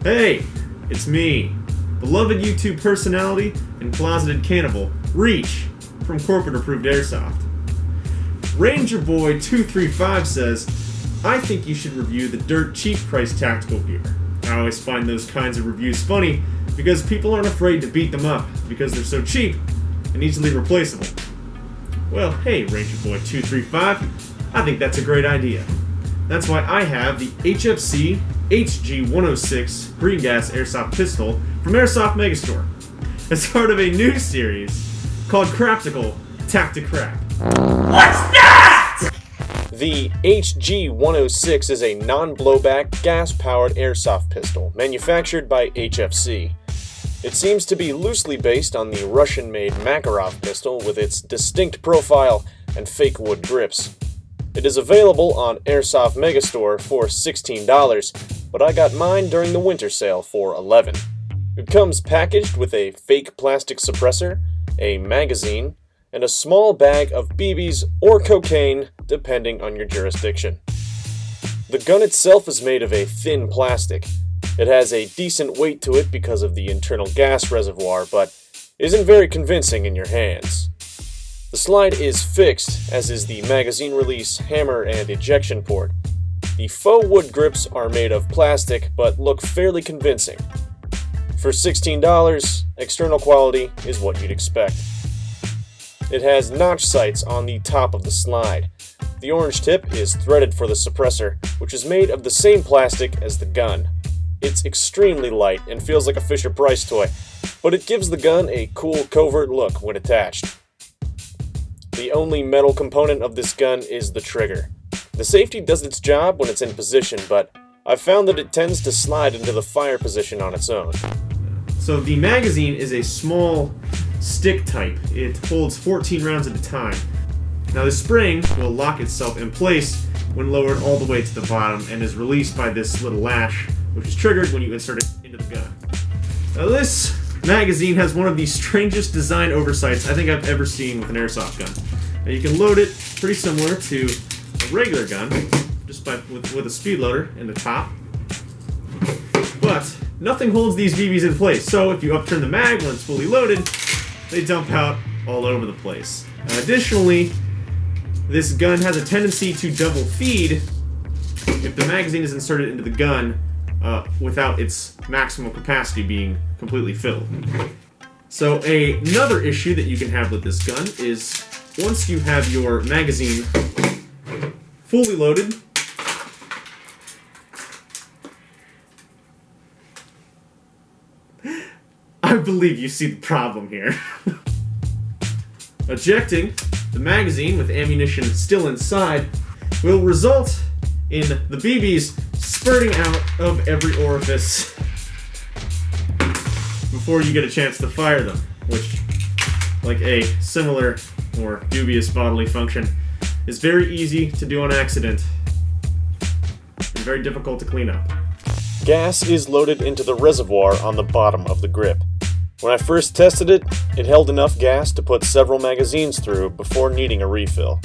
Hey, it's me, beloved YouTube personality and closeted cannibal, Reach, from Corporate Approved Airsoft. Ranger Boy 235 says, I think you should review the dirt cheap price tactical gear. I always find those kinds of reviews funny because people aren't afraid to beat them up because they're so cheap and easily replaceable. Well, hey Ranger Boy 235, I think that's a great idea. That's why I have the HFC HG-106 green gas airsoft pistol from Airsoft Megastore as part of a new series called Craptical Tacticrap. What's that? The HG-106 is a non-blowback, gas-powered airsoft pistol manufactured by HFC. It seems to be loosely based on the Russian-made Makarov pistol with its distinct profile and fake wood grips. It is available on Airsoft Megastore for $16, but I got mine during the winter sale for $11. It comes packaged with a fake plastic suppressor, a magazine, and a small bag of BBs or cocaine, depending on your jurisdiction. The gun itself is made of a thin plastic. It has a decent weight to it because of the internal gas reservoir, but isn't very convincing in your hands. The slide is fixed, as is the magazine release, hammer, and ejection port. The faux wood grips are made of plastic, but look fairly convincing. For $16, external quality is what you'd expect. It has notch sights on the top of the slide. The orange tip is threaded for the suppressor, which is made of the same plastic as the gun. It's extremely light and feels like a Fisher-Price toy, but it gives the gun a cool covert look when attached. The only metal component of this gun is the trigger. The safety does its job when it's in position, but I've found that it tends to slide into the fire position on its own. So the magazine is a small stick type. It holds 14 rounds at a time. Now the spring will lock itself in place when lowered all the way to the bottom and is released by this little lash, which is triggered when you insert it into the gun. Now this magazine has one of the strangest design oversights I think I've ever seen with an airsoft gun. Now you can load it pretty similar to a regular gun, just with a speed loader in the top. But nothing holds these BBs in place, so if you upturn the mag when it's fully loaded, they dump out all over the place. Additionally, this gun has a tendency to double feed if the magazine is inserted into the gun without its maximum capacity being completely filled. So another issue that you can have with this gun is once you have your magazine fully loaded, I believe you see the problem here. Ejecting the magazine with ammunition still inside will result in the BBs spurting out of every orifice before you get a chance to fire them, which, like a similar or dubious bodily function, is very easy to do on accident and very difficult to clean up. Gas is loaded into the reservoir on the bottom of the grip. When I first tested it, it held enough gas to put several magazines through before needing a refill.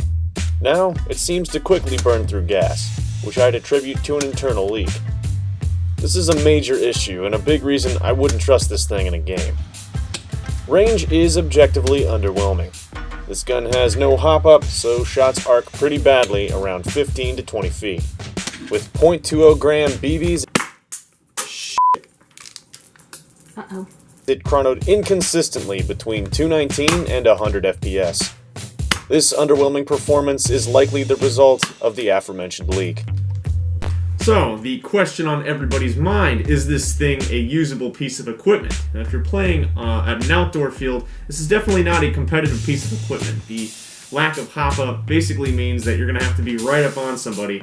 Now, it seems to quickly burn through gas, which I'd attribute to an internal leak. This is a major issue and a big reason I wouldn't trust this thing in a game. Range is objectively underwhelming. This gun has no hop-up, so shots arc pretty badly around 15 to 20 feet. With .20 gram BBs, it chronoed inconsistently between 219 and 100 FPS. This underwhelming performance is likely the result of the aforementioned leak. So, the question on everybody's mind, is this thing a usable piece of equipment? Now, if you're playing at an outdoor field, this is definitely not a competitive piece of equipment. The lack of hop-up basically means that you're going to have to be right up on somebody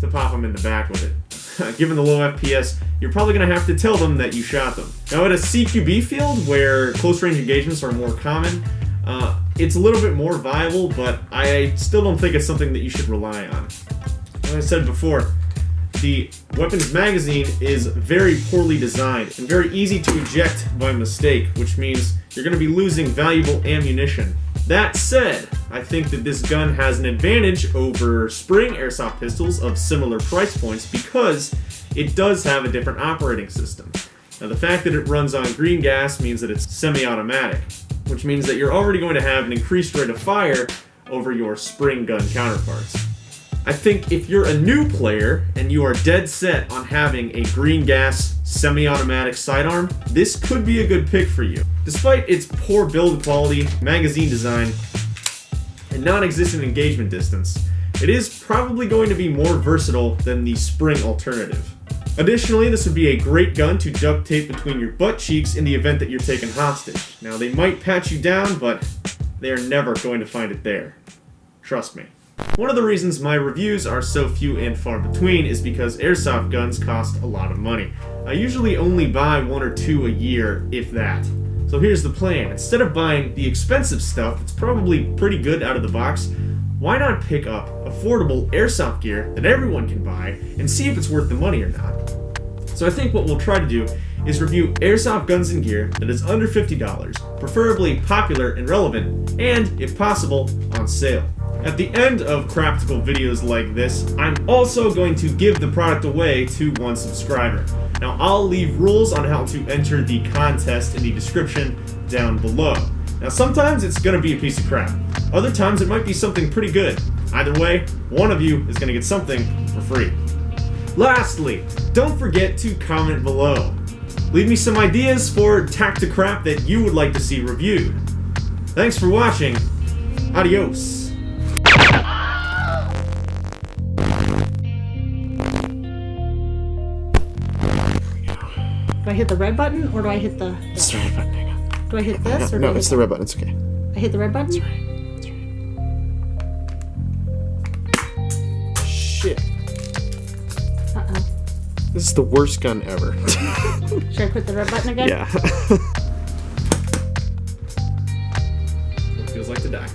to pop them in the back with it. Given the low FPS, you're probably going to have to tell them that you shot them. Now, at a CQB field, where close-range engagements are more common, it's a little bit more viable, but I still don't think it's something that you should rely on. As I said before, the weapons magazine is very poorly designed and very easy to eject by mistake, which means you're going to be losing valuable ammunition. That said, I think that this gun has an advantage over spring airsoft pistols of similar price points because it does have a different operating system. Now, the fact that it runs on green gas means that it's semi-automatic, which means that you're already going to have an increased rate of fire over your spring gun counterparts. I think if you're a new player and you are dead set on having a green gas semi-automatic sidearm, this could be a good pick for you. Despite its poor build quality, magazine design, and non-existent engagement distance, it is probably going to be more versatile than the spring alternative. Additionally, this would be a great gun to duct tape between your butt cheeks in the event that you're taken hostage. Now, they might pat you down, but they are never going to find it there. Trust me. One of the reasons my reviews are so few and far between is because airsoft guns cost a lot of money. I usually only buy 1 or 2 a year, if that. So here's the plan. Instead of buying the expensive stuff that's probably pretty good out of the box, why not pick up affordable airsoft gear that everyone can buy and see if it's worth the money or not? So I think what we'll try to do is review airsoft guns and gear that is under $50, preferably popular and relevant, and, if possible, on sale. At the end of Craptical videos like this, I'm also going to give the product away to one subscriber. Now, I'll leave rules on how to enter the contest in the description down below. Now, sometimes it's going to be a piece of crap. Other times it might be something pretty good. Either way, one of you is going to get something for free. Lastly, don't forget to comment below. Leave me some ideas for Tacticrap that you would like to see reviewed. Thanks for watching. Adios. Do I hit the red button or do I hit the... It's the red button, hang on. Do I hit this or do No, I hit it's the red button, it's okay. I hit the red button? Shit. Uh-oh. This is the worst gun ever. Should I put the red button again? Yeah. It feels like to die.